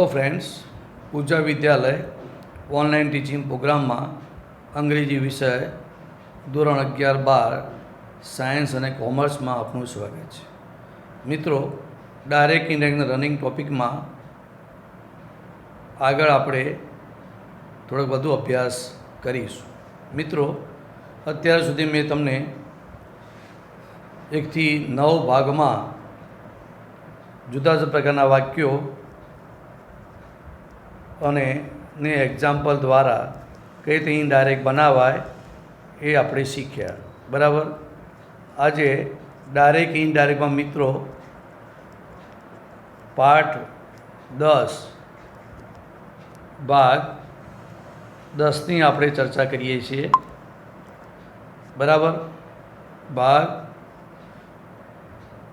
Hello friends, પૂજા વિદ્યાલય online teaching પ્રોગ્રામમાં અંગ્રેજી વિષય ધોરણ 11-12 સાયન્સ અને કોમર્સમાં આપનું સ્વાગત છે. મિત્રો, ડાયરેક્ટ ઇન્ડાયરેક્ટ રનિંગ ટોપિકમાં આગળ આપણે થોડોક વધુ અભ્યાસ કરીશું. મિત્રો, અત્યાર સુધી મેં તમને 1 થી 9 ભાગમાં જુદા જુદા પ્રકારના વાક્યો અને એક્ઝામ્પલ દ્વારા કઈ રીતે ઇનડાયરેક્ટ બનાવાય એ આપણે શીખ્યા. બરાબર. આજે ડાયરેક્ટ ઇનડાયરેક્ટમાં મિત્રો પાઠ 10 ભાગ 10ની આપણે ચર્ચા કરીએ છીએ. બરાબર. ભાગ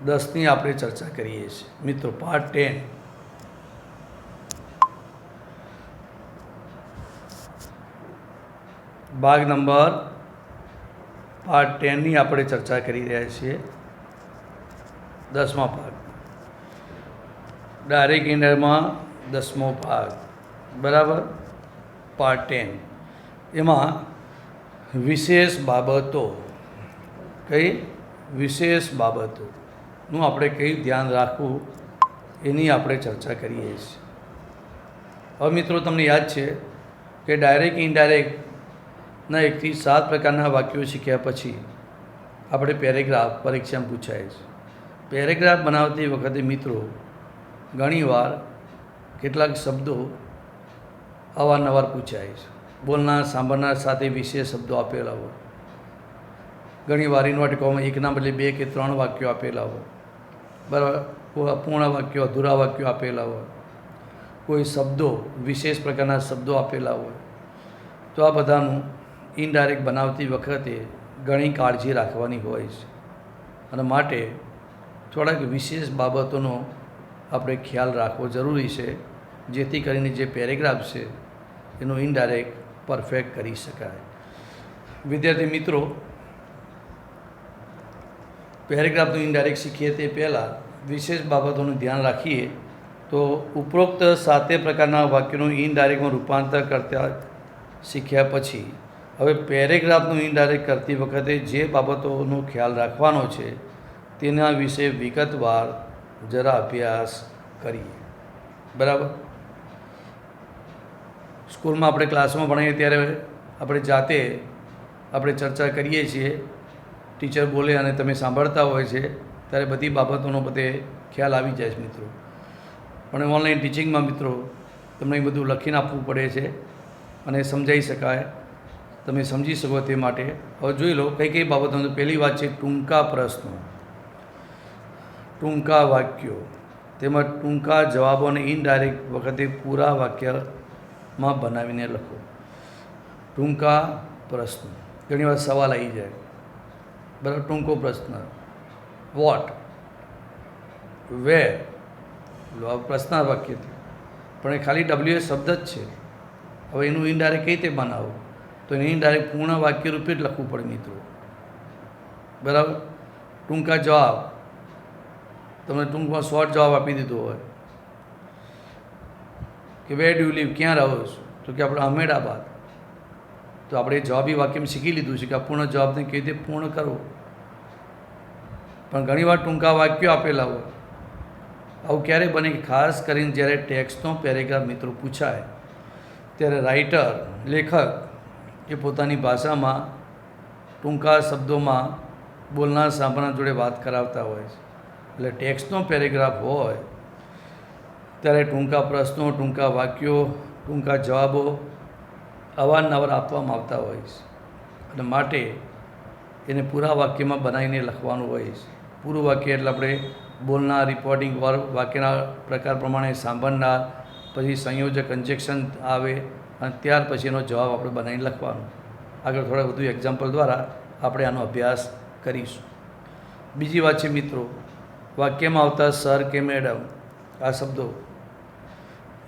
10ની આપણે ચર્ચા કરીએ છીએ. મિત્રો, પાર્ટ 10 ભાગ નંબર પાર્ટ 10ની આપણે ચર્ચા કરી રહ્યા છીએ. 10મા ભાગ, ડાયરેક્ટ ઇન્ડાયરેક્ટમાં 10મો ભાગ. બરાબર. પાર્ટ 10 એમાં વિશેષ બાબતો, કઈ વિશેષ બાબતોનું આપણે કઈ ધ્યાન રાખવું એની આપણે ચર્ચા કરીએ છીએ. હવે મિત્રો, તમને યાદ છે કે ડાયરેક્ટ ઇનડાયરેક્ટના 1 થી 7 પ્રકારના વાક્યો શીખ્યા પછી આપણે પેરેગ્રાફ પરીક્ષામાં પૂછાય છે. પેરેગ્રાફ બનાવતી વખતે મિત્રો ઘણીવાર કેટલાક શબ્દો અવારનવાર પૂછાય છે. બોલનાર સાંભળનાર સાથે વિશેષ શબ્દો આપેલા હોય. ઘણીવાર ઇન્વર્ટેડ કોમાં 1ના બદલે 2 કે 3 વાક્યો આપેલા હોય. બરાબર. કોઈ અપૂર્ણ વાક્યો, અધૂરા વાક્યો આપેલા હોય. કોઈ શબ્દો, વિશેષ પ્રકારના શબ્દો આપેલા હોય. તો આ બધાનું ઇનડાયરેક્ટ બનાવતી વખતે ઘણી કાળજી રાખવાની હોય છે અને માટે થોડાક વિશેષ બાબતોનો આપણે ખ્યાલ રાખવો જરૂરી છે, જેથી કરીને જે પેરેગ્રાફ છે એનો ઇનડાયરેક્ટ પરફેક્ટ કરી શકાય. વિદ્યાર્થી મિત્રો, પેરેગ્રાફનું ઇનડાયરેક્ટ શીખીએ તે પહેલાં વિશેષ બાબતોનું ધ્યાન રાખીએ તો ઉપરોક્ત 7 પ્રકારના વાક્યોનું ઇનડાયરેક્ટમાં રૂપાંતર કરતા શીખ્યા પછી હવે પેરેગ્રાફનું ઇનડાયરેક્ટ કરતી વખતે જે બાબતોનો ખ્યાલ રાખવાનો છે તેના વિશે વિગતવાર જરા અભ્યાસ કરીએ. બરાબર. સ્કૂલમાં આપણે ક્લાસમાં ભણીએ ત્યારે આપણે જાતે આપણે ચર્ચા કરીએ છીએ. ટીચર બોલે અને તમે સાંભળતા હોય છે ત્યારે બધી બાબતોનો બધે ખ્યાલ આવી જાય છે મિત્રો. પણ ઓનલાઈન ટીચિંગમાં મિત્રો તમને બધું લખીને આપવું પડે છે અને સમજાવી શકાય, તમે સમજી શકો તે માટે. હવે જોઈ લો કઈ કઈ બાબતો. પહેલી વાત છે ટૂંકા પ્રશ્નો, ટૂંકા વાક્યો, તેમજ ટૂંકા જવાબો અને ઇનડાયરેક્ટ વખતે પૂરા વાક્યમાં બનાવીને લખો. ટૂંકા પ્રશ્નો, ઘણીવાર સવાલ આવી જાય. બરાબર. ટૂંકો પ્રશ્ન, વોટ, વેર, પ્રશ્ન વાક્ય પણ એ ખાલી WH શબ્દ જ છે. હવે એનું ઇનડાયરેક્ટ કઈ રીતે બનાવવું, તો એને ઇનડાયરેક્ટ પૂર્ણ વાક્ય રૂપે જ લખવું પડે મિત્રો. બરાબર. ટૂંકા જવાબ, તમને ટૂંકમાં શોર્ટ જવાબ આપી દીધો હોય કે વેર ડુ યુ લીવ, ક્યાં રહો છો, તો કે આપણે અહેમદાબાદ. તો આપણે એ જવાબી વાક્યમાં શીખી લીધું છે કે અપૂર્ણ જવાબને કેવી રીતે પૂર્ણ કરવો. પણ ઘણીવાર ટૂંકા વાક્યો આપેલા હોય. આવું ક્યારે બને કે ખાસ કરીને જ્યારે ટેક્સ્ટનો પેરેગ્રાફ મિત્રો પૂછાય ત્યારે રાઇટર, લેખક એ પોતાની ભાષામાં ટૂંકા શબ્દોમાં બોલનાર સાંભળનાર જોડે વાત કરાવતા હોય છે. એટલે ટેક્સ્ટનો પેરેગ્રાફ હોય ત્યારે ટૂંકા પ્રશ્નો, ટૂંકા વાક્યો, ટૂંકા જવાબો અવારનવાર આપવામાં આવતા હોય છે અને માટે એને પૂરા વાક્યમાં બનાવીને લખવાનું હોય છે. પૂરું વાક્ય એટલે આપણે બોલનાર, રિપોર્ટિંગ વાક્યના પ્રકાર પ્રમાણે સાંભળનાર, પછી સંયોજક કન્જેક્શન આવે અને ત્યાર પછી એનો જવાબ આપણે બનાવીને લખવાનો. આગળ થોડા વધુ એક્ઝામ્પલ દ્વારા આપણે આનો અભ્યાસ કરીશું. બીજી વાત છે મિત્રો, વાક્યમાં આવતા સર કે મેડમ આ શબ્દો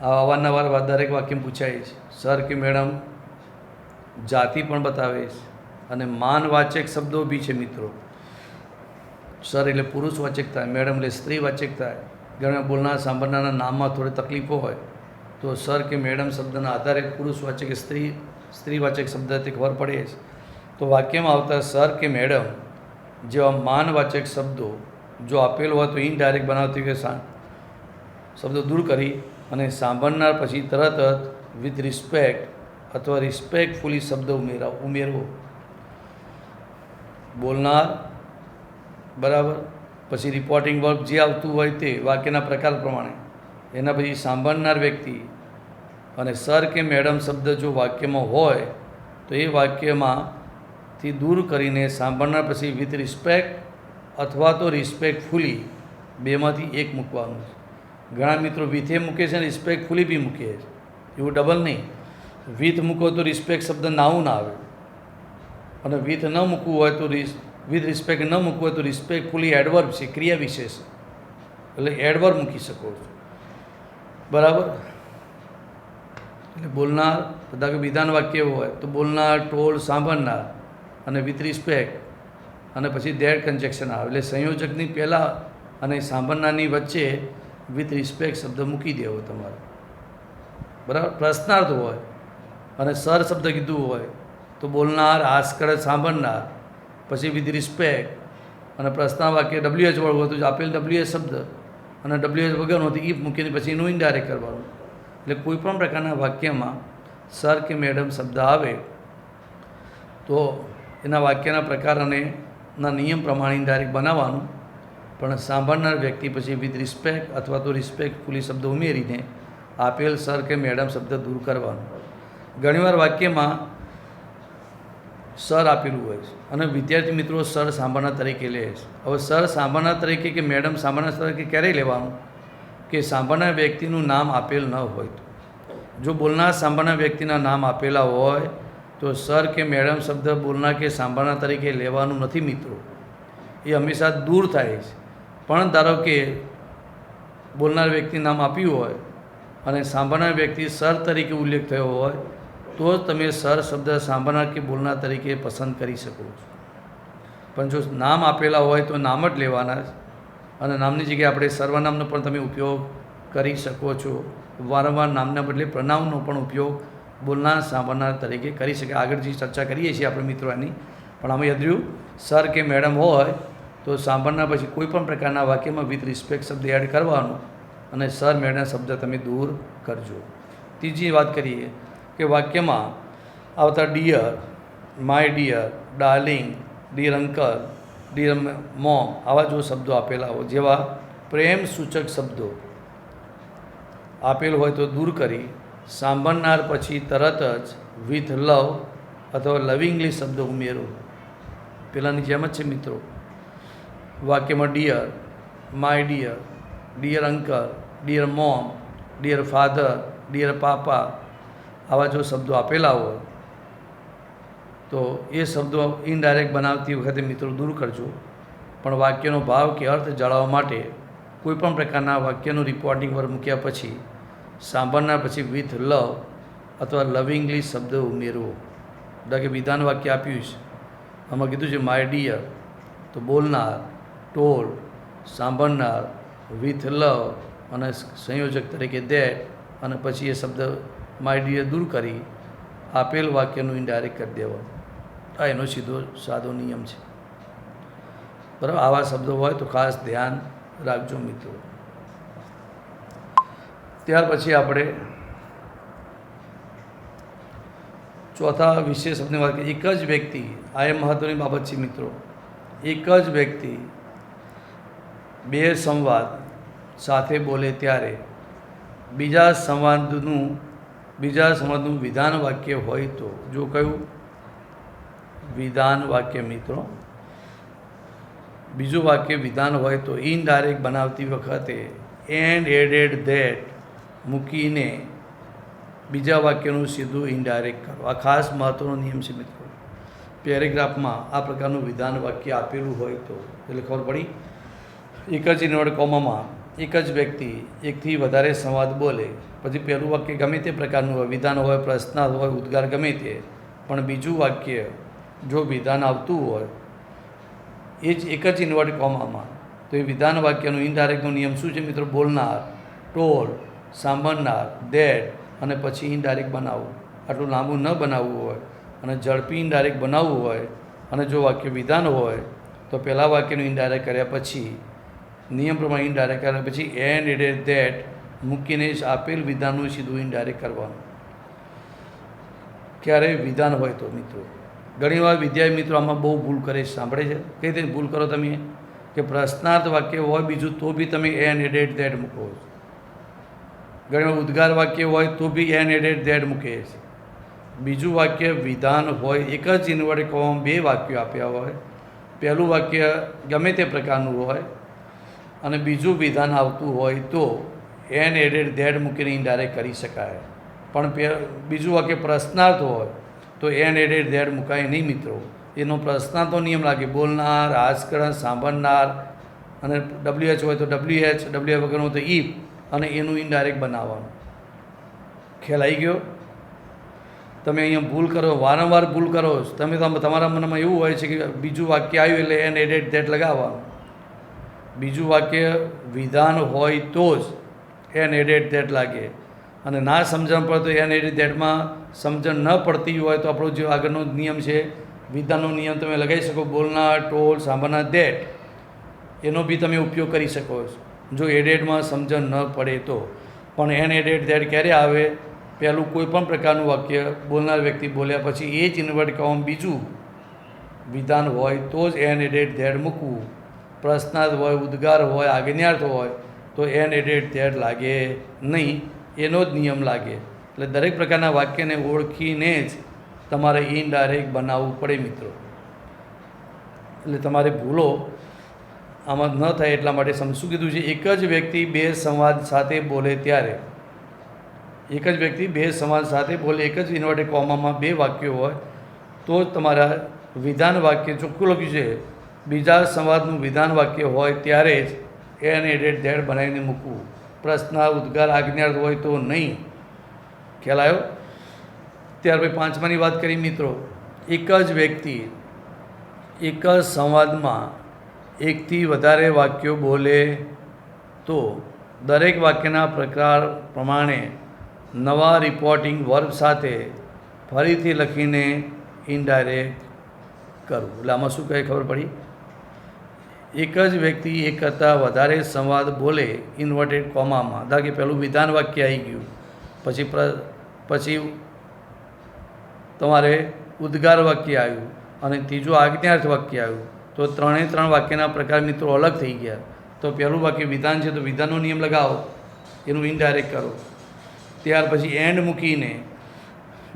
અવારનવાર દરેક વાક્યમાં પૂછાય છે. સર કે મેડમ જાતિ પણ બતાવે છે અને માનવાચક શબ્દો બી છે મિત્રો. સર એટલે પુરુષવાચક થાય, મેડમ એટલે સ્ત્રીવાચક થાય. ઘણા બોલનાર સાંભળનારના નામમાં થોડી તકલીફો હોય તો સર કે મેડમ શબ્દના આધારે પુરુષવાચક કે સ્ત્રીવાચક શબ્દથી ખબર પડે છે. તો વાક્યમાં આવતા સર કે મેડમ જેવા માનવાચક શબ્દો જો આપેલ હોય તો ઇનડાયરેક્ટ બનાવતી કે શબ્દો દૂર કરી અને સાંભળનાર પછી તરત જ વિથ રિસ્પેક્ટ અથવા રિસ્પેક્ટફુલી શબ્દ ઉમેરવો. બોલનાર બરાબર, પછી રિપોર્ટિંગ વર્બ જે આવતું હોય તે વાક્યના પ્રકાર પ્રમાણે, એના પછી સાંભળનાર વ્યક્તિ અને સર કે મેડમ શબ્દ જો વાક્યમાં હોય તો એ વાક્યમાંથી દૂર કરીને સાંભળનાર પછી વિથ રિસ્પેક્ટ અથવા તો રિસ્પેક્ટફુલી બેમાંથી એક મૂકવાનું છે. ઘણા મિત્રો વિથે મૂકે છે અને રિસ્પેક્ટફુલી બી મૂકે છે, એવું ડબલ નહીં. વિથ મૂકો તો રિસ્પેક્ટ શબ્દ નાવું ના આવે, અને વિથ ન મૂકવું હોય તો વિથ રિસ્પેક્ટ ન મૂકવું હોય તો રિસ્પેક્ટફુલી એડવર્બ છે, ક્રિયા વિશેષ, એટલે એડવર્બ મૂકી શકો છો. બરાબર. એટલે બોલનાર બધા કે વિધાન વાક્ય હોય તો બોલનાર, ટોલ્ડ, સાંભળનાર અને વિથ રિસ્પેક્ટ અને પછી ધેટ કન્જેક્શન આવે. એટલે સંયોજકની પહેલાં અને સાંભળનારની વચ્ચે વિથ રિસ્પેક્ટ શબ્દ મૂકી દેવો તમારે. બરાબર. પ્રશ્નાર્થ હોય અને સર શબ્દ કીધું હોય તો બોલનાર, આસ્કર, સાંભળનાર, પછી વિથ રિસ્પેક્ટ અને પ્રશ્નાર્થ વાક્ય WH વાળું હોય તો આપેલ WH શબ્દ અને WH વગરનો તો ઇફ મૂકીને પછી એનું ઇનડાયરેક્ટ કરવાનું. એટલે કોઈ પણ પ્રકારના વાક્યમાં સર કે મેડમ શબ્દ આવે તો એના વાક્યના પ્રકાર અને ના નિયમ પ્રમાણે ઇનડાયરેક્ટ બનાવવાનું, પણ સાંભળનાર વ્યક્તિ પછી વિથ રિસ્પેક્ટ અથવા તો રિસ્પેક્ટફુલી શબ્દ ઉમેરીને આપેલ સર કે મેડમ શબ્દ દૂર કરવાનું. ઘણીવાર વાક્યમાં સર આપેલું હોય છે અને વિદ્યાર્થી મિત્રો સર સાંભળનાર તરીકે લે છે. હવે સર સાંભળનાર તરીકે કે મેડમ સાંભળનાર તરીકે ક્યારેય લેવાનું કે સાંભળનાર વ્યક્તિનું નામ આપેલ ન હોય તો. જો બોલનાર સાંભળનાર વ્યક્તિના નામ આપેલા હોય તો સર કે મેડમ શબ્દ બોલનાર કે સાંભળનાર તરીકે લેવાનું નથી મિત્રો, એ હંમેશા દૂર થાય છે. પણ ધારો કે બોલનાર વ્યક્તિનું નામ આપ્યું હોય અને સાંભળનાર વ્યક્તિ સર તરીકે ઉલ્લેખ થયો હોય તો જ તમે સર શબ્દ સાંભળનાર કે બોલનાર તરીકે પસંદ કરી શકો છો. પણ જો નામ આપેલા હોય તો નામ જ લેવાના, અને નામની જગ્યાએ આપણે સર્વનામનો પણ તમે ઉપયોગ કરી શકો છો. વારંવાર નામના બદલે પ્રનાઉનનો પણ ઉપયોગ બોલનાર સાંભળનાર તરીકે કરી શકે. આગળ જે ચર્ચા કરીએ છીએ આપણે મિત્રો એની, પણ આમાં યાદ રહ્યું સર કે મેડમ હોય તો સાંભળનાર પછી કોઈ પણ પ્રકારના વાક્યમાં વિથ રિસ્પેક્ટ શબ્દ એડ કરવાનું અને સર મેડમ શબ્દ તમે દૂર કરજો. ત્રીજી વાત કરીએ કે વાક્યમાં આવતા dear, my dear, darling, dear uncle, dear mom આવા જો શબ્દો આપેલા હોય, જેવા પ્રેમ સૂચક શબ્દો આપેલ હોય તો દૂર કરી સાંભળનાર પછી તરત જ વિથ લવ અથવા લવિંગલી શબ્દ ઉમેરો. પેલાની જેમ જ છે મિત્રો. વાક્યમાં dear, my dear, dear uncle, dear mom, dear father, dear papa આવા જો શબ્દો આપેલા હોય તો એ શબ્દો ઇનડાયરેક્ટ બનાવતી વખતે મિત્રો દૂર કરજો. પણ વાક્યનો ભાવ કે અર્થ જાળવવા માટે કોઈપણ પ્રકારના વાક્યનું રિપોર્ટિંગ વર્બ મૂક્યા પછી સાંભળનાર પછી વિથ લવ અથવા લવિંગલી શબ્દ ઉમેરવો. કે વિધાન વાક્ય આપ્યું છે, આમાં કીધું છે માય ડિયર, તો બોલનાર, ટોલ્ડ, સાંભળનાર, વિથ લવ અને સંયોજક તરીકે ધેટ, અને પછી એ શબ્દ માય ડિયર દૂર કરી આપેલ વાક્યનું ઇનડાયરેક્ટ કરી દેવાનું. આ એનો સીધો સાદો નિયમ છે. બરાબર. આવા શબ્દો હોય તો ખાસ ધ્યાન રાખજો મિત્રો. ત્યાર પછી આપણે ચોથા વિશેષ શબ્દની વાત કરીએ. એક જ વ્યક્તિ, આ એ મહત્ત્વની બાબત છે મિત્રો, એક જ વ્યક્તિ બે સંવાદ સાથે બોલે ત્યારે બીજા સંવાદનું વિધાન વાક્ય હોય તો, જો કયું વિધાન વાક્ય મિત્રો, બીજું વાક્ય વિધાન હોય તો ઇનડાયરેક્ટ બનાવતી વખતે એન્ડ એડેડ ધેટ મૂકીને બીજા વાક્યનું સીધું ઇનડાયરેક્ટ કરો. આ ખાસ મહત્ત્વનો નિયમ છે મિત્રો. પેરેગ્રાફમાં આ પ્રકારનું વિધાન વાક્ય આપેલું હોય તો એટલે ખબર પડી. એક જ ઇન્વર્ટેડ કોમામાં એક જ વ્યક્તિ એકથી વધારે સંવાદ બોલે, પછી પહેલું વાક્ય ગમે તે પ્રકારનું હોય, વિધાન હોય, પ્રશ્નાર્થ હોય, ઉદ્ગાર ગમે તે, પણ બીજું વાક્ય જો વિધાન આવતું હોય એ જ એક જ ઇન્વર્ટેડ કોમામાં, તો એ વિધાન વાક્યનું ઇનડાયરેક્ટનો નિયમ શું છે મિત્રો? બોલનાર, ટોલ્ડ, સાંભળનાર ધેટ અને પછી ઇનડાયરેક્ટ બનાવવું. આટલું લાંબુ ન બનાવવું હોય અને ઝડપી ઇનડાયરેક્ટ બનાવવું હોય અને જો વાક્ય વિધાન હોય તો પહેલાં વાક્યનું ઇનડાયરેક્ટ કર્યા પછી નિયમ પ્રમાણે ઇનડાયરેક્ટ કર્યા પછી એન્ડ એડેડ ધેટ મૂકીને આપેલ વિધાનનું સીધું ઇનડાયરેક્ટ કરવાનું. ક્યારે વિધાન હોય તો મિત્રો ઘણીવાર વિદ્યાર્થી મિત્રો આમાં બહુ ભૂલ કરે છે. સાંભળે છે કઈ રીતે ભૂલ કરો તમે કે પ્રશ્નાર્થ વાક્ય હોય બીજું તો બી તમે એન્ડ એડેડ ધેટ મૂકો. ઘણીવાર ઉદ્ગાર વાક્ય હોય તો બી એન્ડ એડેડ ધેટ મૂકે છે. બીજું વાક્ય વિધાન હોય, એક જ ઇન્વર્ટેડ કોમામાં બે વાક્યો આપ્યા હોય, પહેલું વાક્ય ગમે તે પ્રકારનું હોય અને બીજું વિધાન આવતું હોય તો એન્ડ એડેડ ધેટ મૂકીને ઇનડાયરેક્ટ કરી શકાય. પણ બીજું વાક્ય પ્રશ્નાર્થ હોય તો એન્ડ એડેડ ધેટ મુકાય નહીં મિત્રો. એનો પ્રશ્નાર્થનો નિયમ લાગે. બોલનાર, આજકરણ, સાંભળનાર અને WH હોય તો WH, WH વગરનું હોય તો ઇફ અને એનું ઇનડાયરેક્ટ બનાવવાનું. ખ્યાલ આવી ગયો? તમે અહીંયા ભૂલ કરો, વારંવાર ભૂલ કરો. તમે તો તમારા મનમાં એવું હોય છે કે બીજું વાક્ય આવ્યું એટલે એન્ડ એડેડ ધેટ લગાવવાનું. બીજું વાક્ય વિધાન હોય તો જ એન્ડ એડેડ ધેટ લાગે અને ના સમજણ પડે તો એન્ડ એડેડ ધેટમાં સમજણ ન પડતી હોય તો આપણો જે આગળનો નિયમ છે વિધાનનો નિયમ તમે લગાવી શકો. બોલનાર, ટોલ, સાંભળનાર, ધેટ એનો બી તમે ઉપયોગ કરી શકો છો જો એડેડમાં સમજણ ન પડે તો. પણ એન્ડ એડેડ ધેટ ક્યારે આવે? પહેલું કોઈ પણ પ્રકારનું વાક્ય બોલનાર વ્યક્તિ બોલ્યા પછી એ જ ઇન્વર્ટેડ કોમામાં બીજું વિધાન હોય તો જ એન્ડ એડેડ ધેટ મૂકવું. પ્રશ્નાર્થ હોય, ઉદ્ગાર હોય, આજ્ઞાર્થ હોય તો એન્ડ એડેડ ધેટ લાગે નહીં. એનો જ નિયમ લાગે. એટલે દરેક પ્રકારના વાક્યને ઓળખીને જ તમારે ઇનડાયરેક્ટ બનાવવું પડે મિત્રો. એટલે તમારે ભૂલો આમાં ન થાય એટલા માટે શું કીધું છે? એક જ વ્યક્તિ બે સંવાદ સાથે બોલે ત્યારે, એક જ વ્યક્તિ બે સંવાદ સાથે બોલે, એક જ ઇન્વર્ટેડ કોમામાં બે વાક્યો હોય તો જ તમારા વિધાન વાક્ય ચોખ્ખું લખ્યું છે બીજા સંવાદનું વિધાન વાક્ય હોય ત્યારે જ એન્ડ એડેડ ધેટ બનાવીને મૂકવું. પ્રશ્નાર્થ, ઉદ્ગાર, આજ્ઞાર્થ હોય તો નહીં. ખ્યાલ આવ્યો? ત્યાર પછી પાંચમાની વાત કરી મિત્રો. એક જ વ્યક્તિ એક જ સંવાદમાં એકથી વધારે વાક્યો બોલે તો દરેક વાક્યના પ્રકાર પ્રમાણે નવા રિપોર્ટિંગ વર્બ સાથે ફરીથી લખીને ઇનડાયરેક્ટ કરવું. એટલે આમાં શું કહે ખબર પડી? એક જ વ્યક્તિ એક કરતાં વધારે સંવાદ બોલે ઇન્વર્ટેડ કોમામાં, ધારો કે પહેલું વિધાન વાક્ય આવી ગયું, પછી તમારે ઉદ્ગાર વાક્ય આવ્યું અને ત્રીજું આજ્ઞાર્થ વાક્ય આવ્યું તો ત્રણે ત્રણ વાક્યના પ્રકાર મિત્રો અલગ થઈ ગયા. તો પહેલું વાક્ય વિધાન છે તો વિધાનનો નિયમ લગાવો, એનું ઇનડાયરેક્ટ કરો. ત્યાર પછી એન્ડ મૂકીને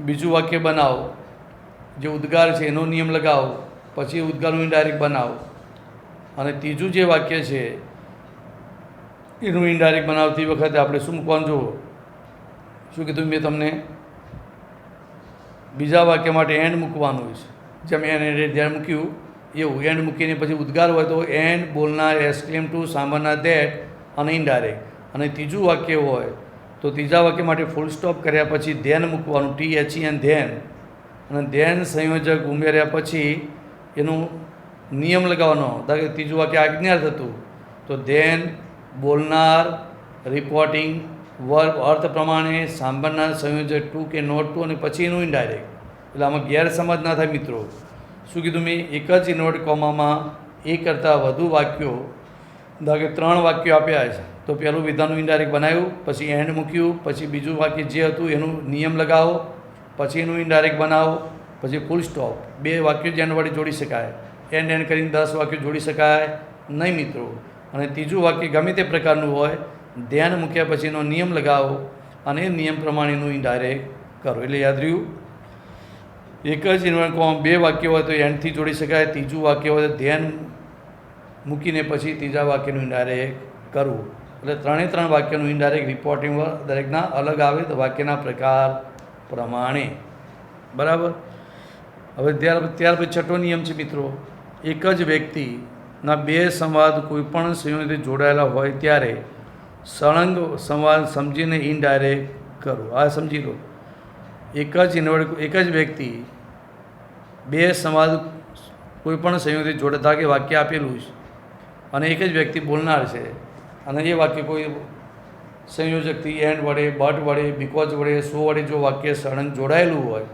બીજું વાક્ય બનાવો, જે ઉદ્ગાર છે એનો નિયમ લગાવો, પછી ઉદ્ગારનું ઇનડાયરેક્ટ બનાવો અને ત્રીજું જે વાક્ય છે એનું ઇનડાયરેક્ટ બનાવતી વખતે આપણે શું મૂકવાનું? જુઓ શું કીધું મેં તમને? બીજા વાક્ય માટે એન્ડ મૂકવાનું છે. જેમ એન્ડ ધ્યાન મૂક્યું એવું એન્ડ મૂકીને પછી ઉદ્ગાર હોય તો એન્ડ, બોલનાર, એક્સક્લેમ ટુ, સાંભળનાર, ધેટ અને ઇનડાયરેક્ટ. અને ત્રીજું વાક્ય હોય તો ત્રીજા વાક્ય માટે ફૂલ સ્ટોપ કર્યા પછી ધ્યાન મૂકવાનું, THEN ધ્યાન, અને ધ્યાન સંયોજક ઉમેર્યા પછી એનું નિયમ લગાવવાનો. ધારો કે ત્રીજું વાક્ય આજ્ઞાર્થ હતું તો ધ્યાન, બોલનાર, રિપોર્ટિંગ, વર્બ અર્થ પ્રમાણે, સાંભળનાર, સંયોજક ટુ કે નોટ ટુ અને પછી એનું ઇનડાયરેક્ટ. એટલે આમાં ગેરસમજ ના થાય મિત્રો. શું કીધું મેં? એક જ ઇન્વર્ટેડ કોમામાં એક કરતાં વધુ વાક્યો, ધારો કે 3 વાક્યો આપ્યા છે તો પહેલું વિધાનનું ઇનડાયરેક્ટ બનાવ્યું, પછી એન્ડ મૂક્યું, પછી બીજું વાક્ય જે હતું એનું નિયમ લગાવો, પછી એનું ઇનડાયરેક્ટ બનાવો, પછી ફૂલ સ્ટોપ. 2 વાક્યો જ એન્ડ વડે જોડી શકાય. એન્ડ કરીને 10 વાક્યો જોડી શકાય નહીં મિત્રો. અને ત્રીજું વાક્ય ગમે તે પ્રકારનું હોય, ધ્યાન મૂક્યા પછી એનો નિયમ લગાવો અને એ નિયમ પ્રમાણેનું ઇનડાયરેક્ટ કરો. એટલે યાદ રહ્યું? એક જ ઇન્વર્ટેડ કોમામાં 2 વાક્યો હોય તો એન્ડથી જોડી શકાય, ત્રીજું વાક્ય હોય તો ધ્યાન મૂકીને પછી ત્રીજા વાક્યનું ઇનડાયરેક્ટ કરવું. એટલે 3 વાક્યનું ઇનડાયરેક્ટ રિપોર્ટિંગ દરેકના અલગ આવે તો વાક્યના પ્રકાર પ્રમાણે. બરાબર? હવે ત્યાર પછી છઠ્ઠો નિયમ છે મિત્રો. એક જ વ્યક્તિના 2 સંવાદ કોઈપણ સંયોજનથી જોડાયેલા હોય ત્યારે સળંગ સંવાદ સમજીને ઇનડાયરેક્ટ કરવું. આ સમજી લો. એક જ વ્યક્તિ 2 સંવાદ કોઈપણ સંયોજનથી જોડતા કે વાક્ય આપેલું છે અને એક જ વ્યક્તિ બોલનાર છે અને એ વાક્ય કોઈ સંયોજકથી એન્ડ વડે, બટ વડે, બીકોઝ વડે, સો વડે જો વાક્ય સળંગ જોડાયેલું હોય,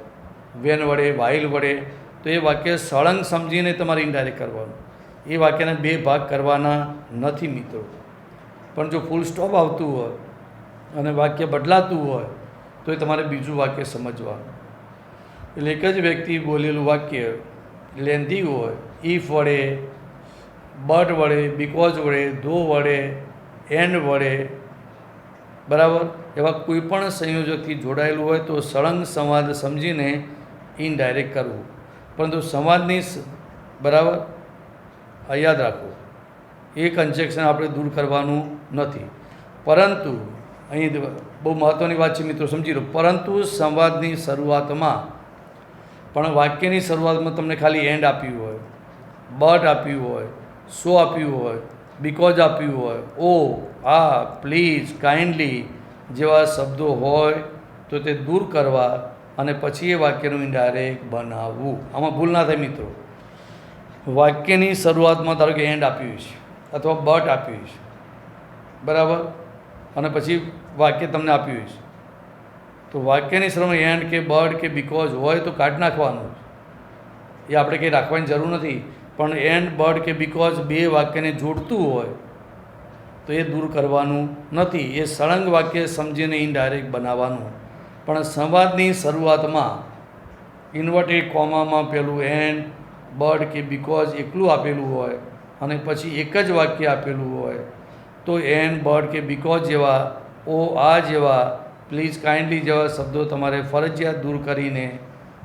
વેન વડે, વાઇલ વડે, તો એ વાક્ય સળંગ સમજીને તમારે ઇનડાયરેક્ટ કરવાનું. એ વાક્યના બે ભાગ કરવાના નથી મિત્રો. પણ જો ફૂલ સ્ટોપ આવતું હોય અને વાક્ય બદલાતું હોય તો એ તમારે બીજું વાક્ય સમજવાનું. એટલે એક જ વ્યક્તિ બોલેલું વાક્ય લેન્ધી હોય, ઇફ વડે, બટ વડે, બીકોઝ વડે, ધો વડે, એન્ડ વડે, બરાબર, એવા કોઈ પણ સંયોજકથી જોડાયેલું હોય તો સળંગ સંવાદ સમજીને ઇનડાયરેક્ટ કરવું. પરંતુ સંવાદની બરાબર આ યાદ રાખો, એ કન્જેક્શન આપણે દૂર કરવાનું નથી. પરંતુ અહીં બહુ મહત્ત્વની વાત છે મિત્રો, સમજી લો. પરંતુ સંવાદની શરૂઆતમાં પણ વાક્યની શરૂઆતમાં તમને ખાલી એન્ડ આપ્યું હોય, બટ આપ્યું હોય, સો આપ્યું હોય, બીકોઝ આપ્યું હોય, ઓ, આ, પ્લીઝ, કાઇન્ડલી જેવા શબ્દો હોય તો તે દૂર કરવા અને પછી એ વાક્યનું ઇનડાયરેક્ટ બનાવવું. આમાં ભૂલ ના થાય મિત્રો. વાક્યની શરૂઆતમાં ધારો કે એન્ડ આપ્યું છે અથવા બટ આપ્યું છે, બરાબર, અને પછી વાક્ય તમને આપ્યું છે, તો વાક્યની શરૂઆતમાં એન્ડ કે બટ કે બીકોઝ હોય તો કાઢી નાખવાનું. એ આપણે કંઈ રાખવાની જરૂર નથી. પણ એન્ડ, બટ કે બીકોઝ બે વાક્યને જોડતું હોય તો એ દૂર કરવાનું નથી. એ સળંગ વાક્ય સમજીને ઇનડાયરેક્ટ બનાવવાનું. પણ સંવાદની શરૂઆતમાં ઇન્વર્ટેડ કોમામાં પેલું એન્ડ, બટ કે બીકોઝ એકલું આપેલું હોય અને પછી એક જ વાક્ય આપેલું હોય તો એન્ડ, બટ કે બીકોઝ જેવા, ઓ, આ જેવા, પ્લીઝ, કાઇન્ડલી જેવા શબ્દો તમારે ફરજિયાત દૂર કરીને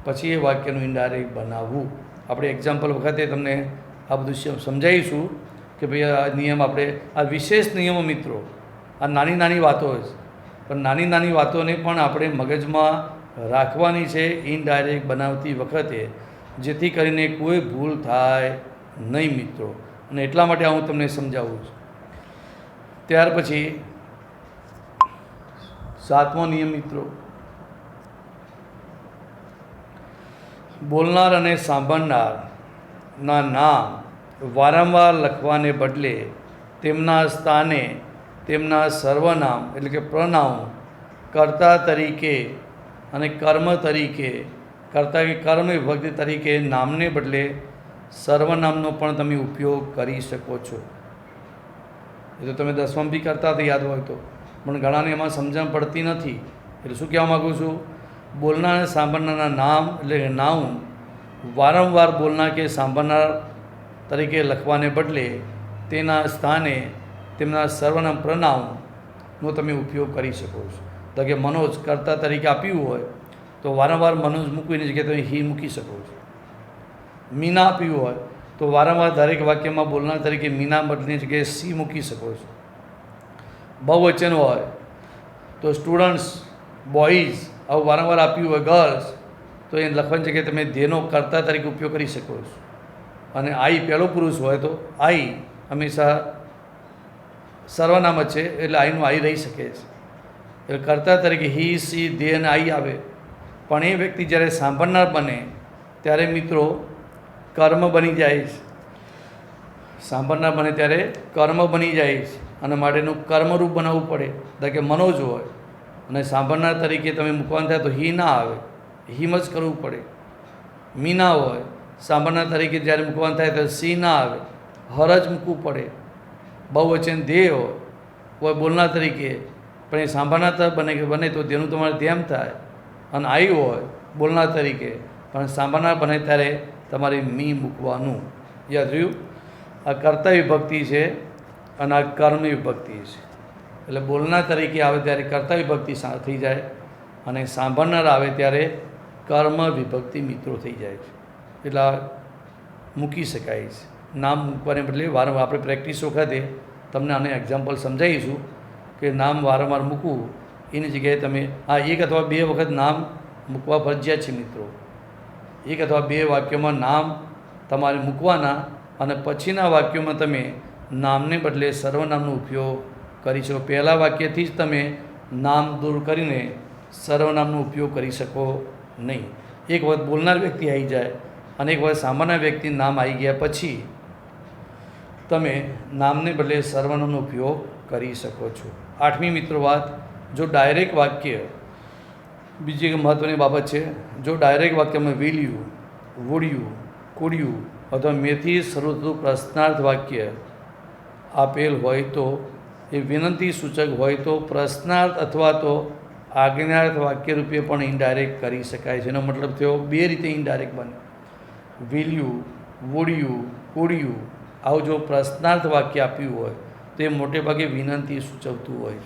પછી એ વાક્યનું ઇનડાયરેક્ટ બનાવવું. આપણે એક્ઝામ્પલ વખતે તમને આ બધું સમજાવીશું કે ભાઈ આ નિયમ આપણે, આ વિશેષ નિયમો મિત્રો, આ નાની નાની વાતો છે, પણ નાની નાની વાતોને પણ આપણે મગજમાં રાખવાની છે ઇનડાયરેક્ટ બનાવતી વખતે, જેથી કરીને કોઈ ભૂલ થાય નહીં મિત્રો. અને એટલા માટે હું તમને સમજાવું છું. ત્યાર પછી 7મો નિયમ મિત્રો, બોલનાર અને સાંભળનારના નામ વારંવાર લખવાને બદલે તેમના સ્થાને તેમના સર્વનામ એટલે કે પ્રનાઉન, કર્તા તરીકે અને કર્મ તરીકે, કર્તા કે કર્મ વિભક્તિ તરીકે નામને બદલે સર્વનામનો પણ તમે ઉપયોગ કરી શકો છો. એ તો તમે 10માં બી કરતા હતા યાદ હોય તો, પણ ઘણાને એમાં સમજણ પડતી નથી. એટલે શું કહેવા માગું છું, બોલનાર અને સાંભળનારના નામ એટલે કે નાઉન વારંવાર બોલનાર કે સાંભળનાર તરીકે લખવાને બદલે તેના સ્થાને તેમના સર્વનામ પ્રનાઉનનો તમે ઉપયોગ કરી શકો છો. તો કે મનોજ કર્તા તરીકે આપ્યું હોય તો વારંવાર મનોજ મૂકવીની જગ્યાએ તમે હી મૂકી શકો છો. મીના આપ્યું હોય તો વારંવાર દરેક વાક્યમાં બોલનાર તરીકે મીના બદલીની જગ્યાએ સી મૂકી શકો છો. બહુવચન હોય તો સ્ટુડન્ટ્સ, બોયઝ આવું વારંવાર આપ્યું હોય, ગર્લ્સ, તો એ લખવાની જગ્યાએ તમે ધેનો કર્તા તરીકે ઉપયોગ કરી શકો છો. અને આઈ પહેલો પુરુષ હોય તો આઈ હંમેશા સર્વનામ જ છે એટલે આઈનું આઈ રહી શકે છે. એટલે કર્તા તરીકે હી, સી, ધે અને આઈ આવે. પણ એ વ્યક્તિ જ્યારે સાંભળનાર બને ત્યારે મિત્રો કર્મ બની જાય છે. સાંભળનાર બને ત્યારે કર્મ બની જાય છે અને માટેનું કર્મરૂપ બનાવવું પડે. એટલે કે મનોજ હોય અને સાંભળનાર તરીકે તમે મૂકવાનું થાય તો હી ના આવે, હિમ જ કરવું પડે. મીના હોય સાંભળનાર તરીકે જ્યારે મૂકવાનું થાય તો સી ના આવે, હર જ મૂકવું પડે. બહુવચન ધે હોય બોલનાર તરીકે, પણ એ સાંભળનાર બને તો તેનું તમારે ધ્યાન થાય. અને આઈ હોય બોલનાર તરીકે પણ સાંભળનાર બને ત્યારે તમારે મી મૂકવાનું. યાદ રહ્યું? આ કર્તા વિભક્તિ છે અને આ કર્મ વિભક્તિ છે. એટલે બોલનાર તરીકે આવે ત્યારે કર્તા વિભક્તિ થઈ જાય અને સાંભળનાર આવે ત્યારે કર્મ વિભક્તિ મિત્રો થઈ જાય છે. એટલે મૂકી શકાય છે. નામ મૂકવાને બદલે વારંવાર આપણે પ્રેક્ટિસ વખતે તમને આને એક્ઝામ્પલ સમજાવીશું કે નામ વારંવાર મૂકવું એની જગ્યાએ તમે એક અથવા બે વખત નામ મૂકવા ફરજિયાત છે મિત્રો. એક અથવા બે વાક્યોમાં નામ તમારે મૂકવાના અને પછીના વાક્યોમાં તમે નામને બદલે સર્વનામનો ઉપયોગ કરી શકો. પહેલાં વાક્યથી જ તમે નામ દૂર કરીને સર્વનામનો ઉપયોગ કરી શકો નહીં. એક વખત બોલનાર વ્યક્તિ આવી જાય અને એક વખત સામાન્ય વ્યક્તિ નામ આવી ગયા પછી તમે નામને બદલે સર્વનામનો ઉપયોગ કરી શકો છો. 8મી મિત્રો વાત, જો ડાયરેક્ટ વાક્ય, બીજી એક મહત્ત્વની બાબત છે, જો ડાયરેક્ટ વાક્યમાં will you, would you, food you અથવા મેથી શરૂ થતું પ્રશ્નાર્થ વાક્ય આપેલ હોય તો એ વિનંતી સૂચક હોય તો પ્રશ્નાર્થ અથવા તો આજ્ઞાર્થ વાક્ય રૂપે પણ ઇનડાયરેક્ટ કરી શકાય છે. એનો મતલબ થયો બે રીતે ઇનડાયરેક્ટ બને. Will you, would you, food you આવું જો પ્રશ્નાર્થ વાક્ય આપ્યું હોય તો એ મોટે ભાગે વિનંતી સૂચવતું હોય,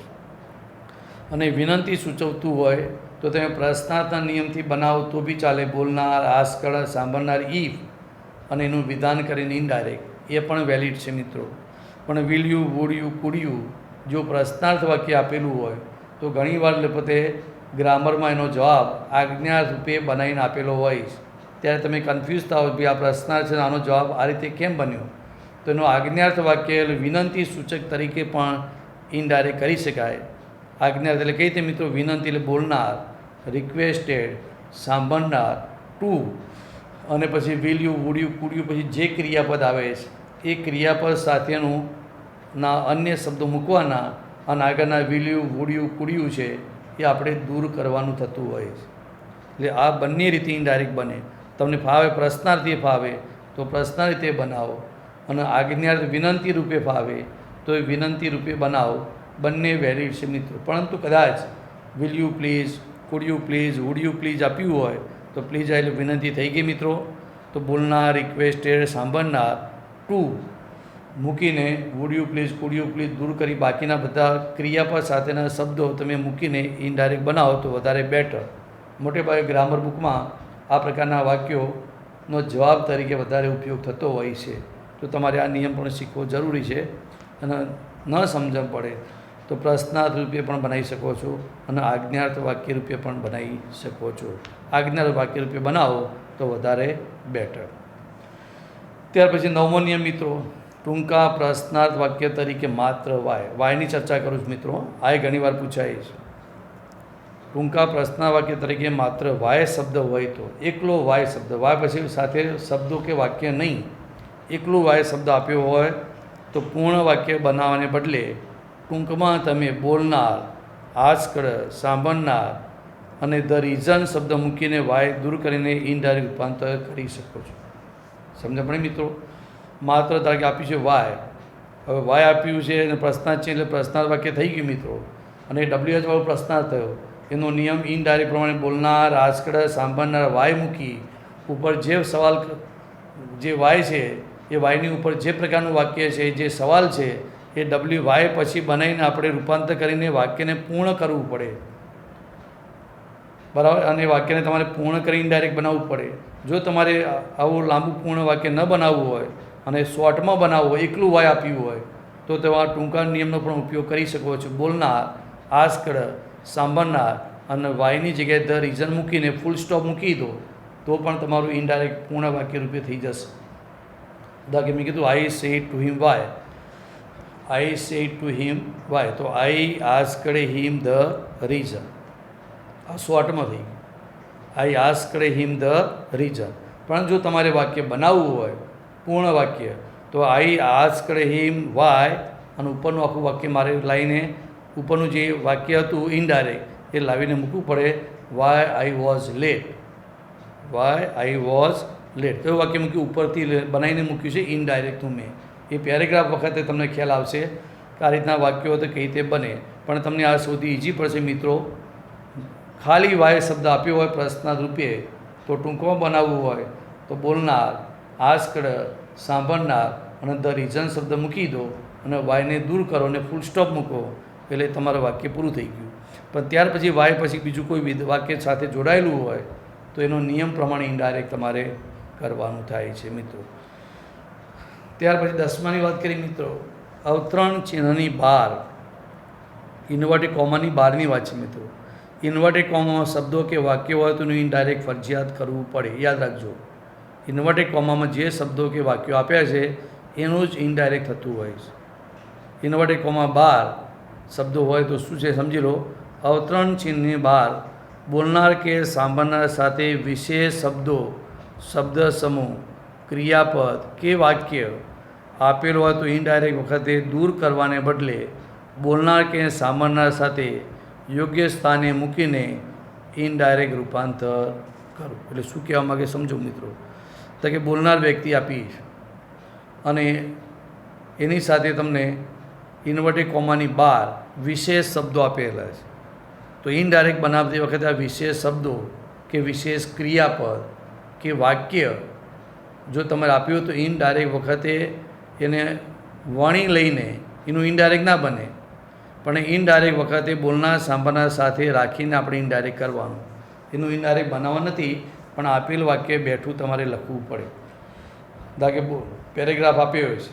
અને વિનંતી સૂચવતું હોય તો તમે પ્રશ્નાર્થના નિયમથી બનાવો તો બી ચાલે. બોલનાર, આસ્કર, સાંભળનાર, ઇફ અને એનું વિધાન કરીને ઇનડાયરેક્ટ એ પણ વેલિડ છે મિત્રો. પણ will you, would you, food you જો પ્રશ્નાર્થ વાક્ય આપેલું હોય તો ઘણીવાર પોતે ગ્રામરમાં એનો જવાબ આજ્ઞા રૂપે બનાવીને આપેલો હોય ત્યારે તમે કન્ફ્યુઝ થાઓ કે આ પ્રશ્નાર્થ છે, આનો જવાબ આ રીતે કેમ બન્યો. તો એનો આજ્ઞાર્થ વાક્ય વિનંતી સૂચક તરીકે પણ ઇનડાયરેક્ટ કરી શકાય. આજ્ઞાર્થ એટલે કઈ રીતે મિત્રો? વિનંતી એટલે બોલનાર, રિક્વેસ્ટેડ, સાંભળનાર, ટુ અને પછી will you, would you, food you પછી જે ક્રિયાપદ આવે છે એ ક્રિયાપદ સાથેનું ના અન્ય શબ્દો મૂકવાના અને આગળના will you, would you, food you છે એ આપણે દૂર કરવાનું થતું હોય છે. એટલે આ બંને રીતે ઇનડાયરેક્ટ બને. તમને ફાવે પ્રશ્નાર્થી ફાવે તો પ્રશ્નાર્થ રીતે બનાવો, અને આજ્ઞાર્થ વિનંતી રૂપે ફાવે તો એ વિનંતી રૂપે બનાવો. બંને વેલિડ છે મિત્રો. પરંતુ કદાચ will you please, food you please, would you please આપ્યું હોય તો પ્લીઝ આ એટલે વિનંતી થઈ ગઈ મિત્રો. તો બોલનાર, રિક્વેસ્ટેડ, સાંભળનાર, ટુ મૂકીને would you please, food you please દૂર કરી બાકીના બધા ક્રિયાપદ સાથેના શબ્દો તમે મૂકીને ઇનડાયરેક્ટ બનાવો તો વધારે બેટર. મોટે ભાગે ગ્રામર બુકમાં આ પ્રકારના વાક્યોનો જવાબ તરીકે વધારે ઉપયોગ થતો હોય છે. તો તમારે આ નિયમ પણ શીખવો જરૂરી છે. અને ન સમજણ પડે તો પ્રશ્નાર્થ રૂપે પણ બનાવી શકો છો અને આજ્ઞાર્થ વાક્ય રૂપે પણ બનાવી શકો છો. આજ્ઞાર્થ વાક્ય રૂપે બનાવો તો વધારે બેટર. ત્યાર પછી 9મો નિયમ મિત્રો, ટૂંકા પ્રશ્નાર્થ વાક્ય તરીકે માત્ર વાય. વાયની ચર્ચા કરું છું મિત્રો, આ ઘણીવાર પૂછાય છે. ટૂંકા પ્રશ્નાર્થ વાક્ય તરીકે માત્ર વાય શબ્દ હોય તો, એકલો વાય શબ્દ, વાય પછી સાથે શબ્દો કે વાક્ય નહીં, એકલું વાય શબ્દ આપ્યો હોય તો પૂર્ણ વાક્ય બનાવવાને બદલે ટૂંકમાં તમે બોલનાર, આસ્કર, સાંભળનાર અને ધ રીઝન શબ્દ મૂકીને વાય દૂર કરીને ઇનડાયરેક્ટ રૂપાંતર કરી શકો છો. સમજ પડે મિત્રો? માત્ર તારીખે આપ્યું છે વાય, હવે વાય આપ્યું છે અને પ્રશ્નાર્થ છે એટલે પ્રશ્નાર્થ વાક્ય થઈ ગયું મિત્રો, અને WH વાળો પ્રશ્નાર્થ થયો. એનો નિયમ ઇનડાયરેક્ટ પ્રમાણે બોલનાર, આસ્કર, સાંભળનાર વાય મૂકી ઉપર જે સવાલ જે વાય છે એ વાયની ઉપર જે પ્રકારનું વાક્ય છે, જે સવાલ છે એ વાય પછી બનાવીને આપણે રૂપાંતર કરીને વાક્યને પૂર્ણ કરવું પડે. બરાબર? અને વાક્યને તમારે પૂર્ણ કરીને ડાયરેક્ટ બનાવવું પડે. જો તમારે આવું લાંબુ પૂર્ણ વાક્ય ન બનાવવું હોય અને શોર્ટમાં બનાવવું હોય, એકલું વાય આપ્યું હોય તો તમારા ટૂંકા નિયમનો પણ ઉપયોગ કરી શકો છો. બોલનાર, આસ્કર, સાંભળનાર અને વાયની જગ્યાએ ધ રીઝન મૂકીને ફૂલ સ્ટોપ મૂકી દો તો પણ તમારું ઇનડાયરેક્ટ પૂર્ણ વાક્ય રૂપે થઈ જશે. દાખલા મેં કીધું I said to him why, I said to him why, તો I asked him the reason, આ શોર્ટમાં થઈ ગયું. I asked him the reason. પણ જો તમારે વાક્ય બનાવવું હોય પૂર્ણ વાક્ય તો આઈ આસ્કડ હિમ વાય અને ઉપરનું આખું વાક્ય મારે લાવીને ઉપરનું જે વાક્ય હતું ઇનડાયરેક્ટ એ લાવીને મૂકવું પડે. Why I was late, why I was late. તો વાક્ય મૂક્યું ઉપરથી બનાવીને મૂક્યું છે ઇનડાયરેક્ટ મેં. એ પેરેગ્રાફ વખતે તમને ખ્યાલ આવશે કે આ રીતના વાક્યો તો કઈ રીતે બને. પણ તમને આ સૌથી ઇઝી પડશે મિત્રો. ખાલી વાય શબ્દ આપ્યો હોય પ્રશ્નાર્થ રૂપે તો ટૂંકમાં બનાવવું હોય તો બોલનાર, આસ્કડ, સાંભળનાર અને ધ રીઝન શબ્દ મૂકી દો અને વાયને દૂર કરો અને ફૂલ સ્ટોપ મૂકો એટલે તમારું વાક્ય પૂરું થઈ ગયું. પણ ત્યાર પછી વાય પછી બીજું કોઈ વાક્ય સાથે જોડાયેલું હોય તો એનો નિયમ પ્રમાણે ઇનડાયરેક્ટ તમારે કરવાનું થાય છે મિત્રો. ત્યાર પછી 10માની વાત કરી મિત્રો, અવતરણ ચિહ્નની બહાર, ઇન્વર્ટેડ કોમાની બહારની વાત છે મિત્રો. ઇન્વર્ટેડ કોમામાં શબ્દો કે વાક્ય હોય તો એનું ઇનડાયરેક્ટ ફરજિયાત કરવું પડે. યાદ રાખજો, ઇન્વર્ટેડ કોમામાં જે શબ્દો કે વાક્યો આપ્યા છે એનું જ ઇનડાયરેક્ટ થતું હોય છે. ઇન્વર્ટેડ કોમા બહાર શબ્દો હોય તો શું છે સમજી લો. અવતરણ ચિહ્નની બહાર બોલનાર કે સાંભળનાર સાથે વિશેષ શબ્દો, શબ્દ સમૂહ, ક્રિયાપદ કે વાક્ય આપેલો હોય તો ઇનડાયરેક્ટ વખતે દૂર કરવાને બદલે બોલનાર કે સાંભળનાર સાથે યોગ્ય સ્થાને મૂકીને ઇનડાયરેક્ટ રૂપાંતર કરવું. એટલે શું કહેવા માગે સમજો મિત્રો. તો કે બોલનાર વ્યક્તિ આપીશ અને એની સાથે તમને ઇન્વર્ટેડ કોમાની બહાર વિશેષ શબ્દો આપેલા છે. તો ઇનડાયરેક્ટ બનાવતી વખતે આ વિશેષ શબ્દો કે વિશેષ ક્રિયાપદ કે વાક્ય જો તમારે આપ્યું તો ઇનડાયરેક્ટ વખતે એને વણી લઈને એનું ઇનડાયરેક્ટ ના બને, પણ ઇનડાયરેક્ટ વખતે બોલનાર સાંભળનાર સાથે રાખીને આપણે ઇનડાયરેક્ટ કરવાનું. એનું ઇનડાયરેક્ટ બનાવવા નથી, પણ આપેલ વાક્ય બેઠું તમારે લખવું પડે. ધારો કે પેરેગ્રાફ આપ્યો છે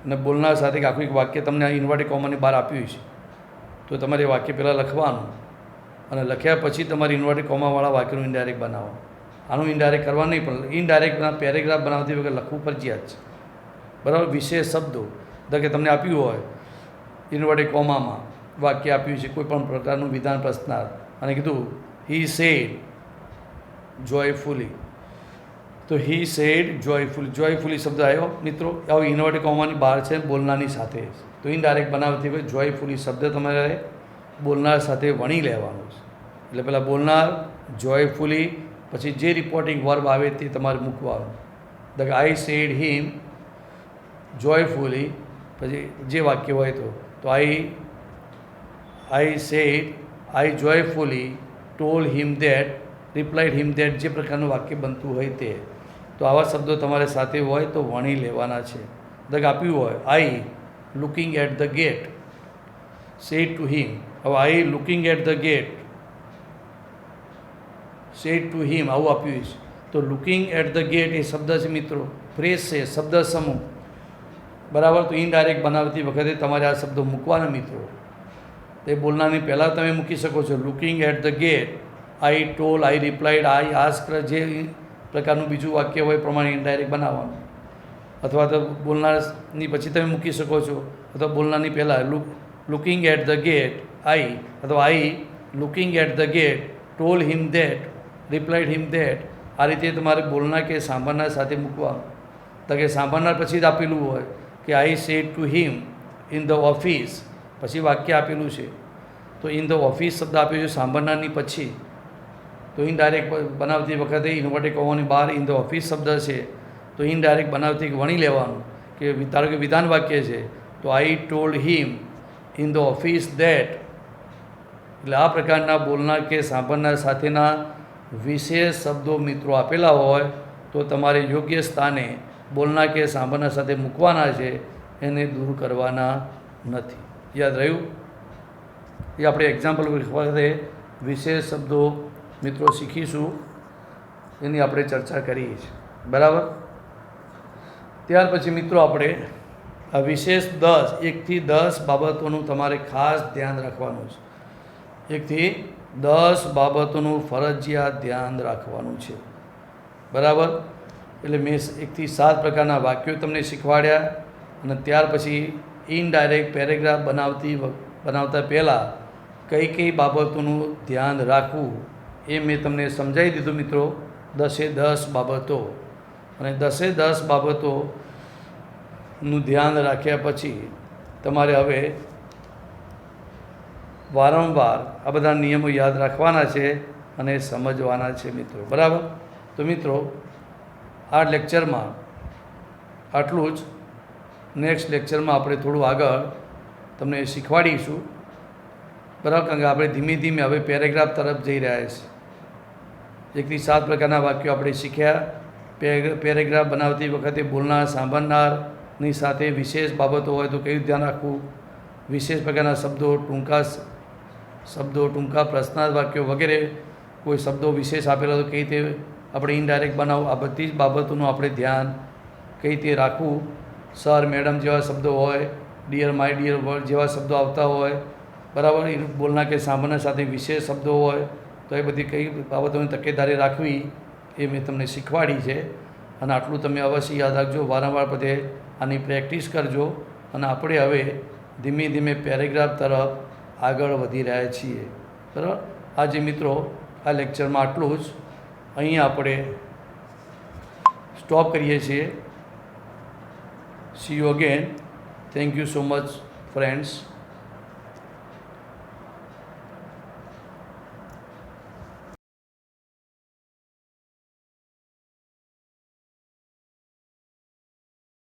અને બોલનાર સાથે આખું એક વાક્ય તમને ઇન્વર્ટેડ કોમાની બહાર આપ્યું છે, તો તમારે વાક્ય પહેલાં લખવાનું અને લખ્યા પછી તમારે ઇન્વર્ટેડ કોમાવાળા વાક્યનું ઇનડાયરેક્ટ બનાવો. આનું ઇનડાયરેક્ટ કરવા નહીં, પણ ઇનડાયરેક્ટ પેરેગ્રાફ બનાવતી વખતે લખવું ફરજિયાત છે. બરાબર. વિશેષ શબ્દો ધારો કે તમને આપ્યું હોય ઇન્વર્ટેડ કોમામાં વાક્ય આપ્યું છે કોઈ પણ પ્રકારનું વિધાન પ્રશ્નાર્થ અને કીધું હી સેડ જોયફુલી, તો હી સેડ જોયફુલી, જોયફુલી શબ્દ આવ્યો મિત્રો, આવો ઇન્વર્ટેડ કોમાની બહાર છે બોલનારની સાથે, તો ઇનડાયરેક્ટ બનાવતી હોય જોયફુલી શબ્દ તમારે બોલનાર સાથે વણી લેવાનો છે. એટલે પહેલાં બોલનાર જોયફુલી, પછી જે રિપોર્ટિંગ વર્બ આવે તે તમારે મૂકવાનું. ધ આઈ સેડ હિમ જોયફુલી, પછી જે વાક્ય હોય તો I said I joyfully told him that replied him that, જે પ્રકારનું વાક્ય બનતું હોય તે. તો આવા શબ્દો તમારે સાથે હોય તો વણી લેવાના છે. ધ આપ્યું હોય I looking at the gate said to him, હવે I looking at the gate said to him આવું આપ્યું છે. તો લુકિંગ એટ ધ ગેટ એ શબ્દ છે મિત્રો, ફ્રેઝ છે, શબ્દ સમૂહ. બરાબર. તો ઇનડાયરેક્ટ બનાવતી વખતે તમારે આ શબ્દો મૂકવાના મિત્રો. એ બોલનારની પહેલાં તમે મૂકી શકો છો. Looking at the gate, I told, I replied, I ask, જે પ્રકારનું બીજું વાક્ય હોય પ્રમાણે ઇનડાયરેક્ટ બનાવવાનું. અથવા તો બોલનારની પછી તમે મૂકી શકો છો, અથવા બોલનારની પહેલાં looking at the gate I, અથવા I looking at the gate told him that replied him that. આ રીતે તમારે બોલનાર કે સાંભળનાર સાથે મૂકવાનું. તો કે સાંભળનાર પછી જ આપેલું હોય કે આઈ said to him in the office, પછી વાક્ય આપેલું છે તો ઇન ધ ઓફિસ શબ્દ આપ્યો છે સાંભળનારની પછી. તો ઇનડાયરેક્ટ બનાવતી વખતે ઇન્વર્ટેડ કોમાની બહાર ઇન ધ ઓફિસ શબ્દ છે, તો ઇનડાયરેક્ટ બનાવતી વણી લેવાનું. કે ધારો કે વિધાન વાક્ય છે તો આઈ told him in the office that. એટલે આ પ્રકારના બોલનાર કે સાંભળનાર સાથેના વિશેષ શબ્દો મિત્રો આપેલા હોય તો તમારે યોગ્ય સ્થાને બોલનાર કે સાંભળનાર સાથે મૂકવાના છે, એને દૂર કરવાના નથી. યાદ રહ્યું? એ આપણે એક્ઝામ્પલ વખતે વિશેષ શબ્દો મિત્રો શીખીશું, એની આપણે ચર્ચા કરીએ છીએ. બરાબર. ત્યાર પછી મિત્રો આપણે આ વિશેષ 10 1થી 10 બાબતોનું તમારે ખાસ ધ્યાન રાખવાનું છે. 1થી 10 બાબતોનું ફરજિયાત ધ્યાન રાખવાનું છે. બરાબર. એટલે મેં 1થી 7 પ્રકારના વાક્યો તમને શીખવાડ્યા અને ત્યાર પછી ઇનડાયરેક્ટ પેરેગ્રાફ બનાવતા પહેલાં કઈ કઈ બાબતોનું ધ્યાન રાખવું એ મેં તમને સમજાવી દીધું મિત્રો. 10 બાબતો, અને 10 બાબતોનું ધ્યાન રાખ્યા પછી તમારે હવે વારંવાર આ બધા નિયમો યાદ રાખવાના છે અને સમજવાના છે મિત્રો. બરાબર. તો મિત્રો આ લેક્ચરમાં આટલું જ. નેક્સ્ટ લેક્ચરમાં આપણે થોડું આગળ તમને શીખવાડીશું. બરાબર. કારણ કે આપણે ધીમે ધીમે હવે પેરેગ્રાફ તરફ જઈ રહ્યા છીએ. 1થી 7 પ્રકારના વાક્યો આપણે શીખ્યા. પેરેગ્રાફ બનાવતી વખતે બોલનાર સાંભળનારની સાથે વિશેષ બાબતો હોય તો કયું ધ્યાન રાખવું, વિશેષ પ્રકારના શબ્દો ટૂંકા પ્રશ્નાર્થ વાક્યો વગેરે, કોઈ શબ્દો વિશેષ આપેલા તો કઈ રીતે આપણે ઇનડાયરેક્ટ બનાવવું, આ બધી જ બાબતોનું આપણે ધ્યાન કઈ રીતે રાખવું. સર મેડમ જેવા શબ્દો હોય, ડિયર માય ડિયર વર્ડ જેવા શબ્દો આવતા હોય. બરાબર. બોલનાર કે સાંભળનાર સાથે વિશેષ શબ્દો હોય તો એ બધી કઈ બાબતોની તકેદારી રાખવી એ મેં તમને શીખવાડી છે. અને આટલું તમે અવશ્ય યાદ રાખજો. વારંવાર બધે આની પ્રેક્ટિસ કરજો. અને આપણે હવે ધીમે ધીમે પેરેગ્રાફ તરફ આગળ વધી રહ્યા છીએ. બરાબર. આજે મિત્રો આ લેક્ચરમાં આટલું જ. અહીં આપણે સ્ટોપ કરીએ છીએ. See you again. Thank you so much, friends.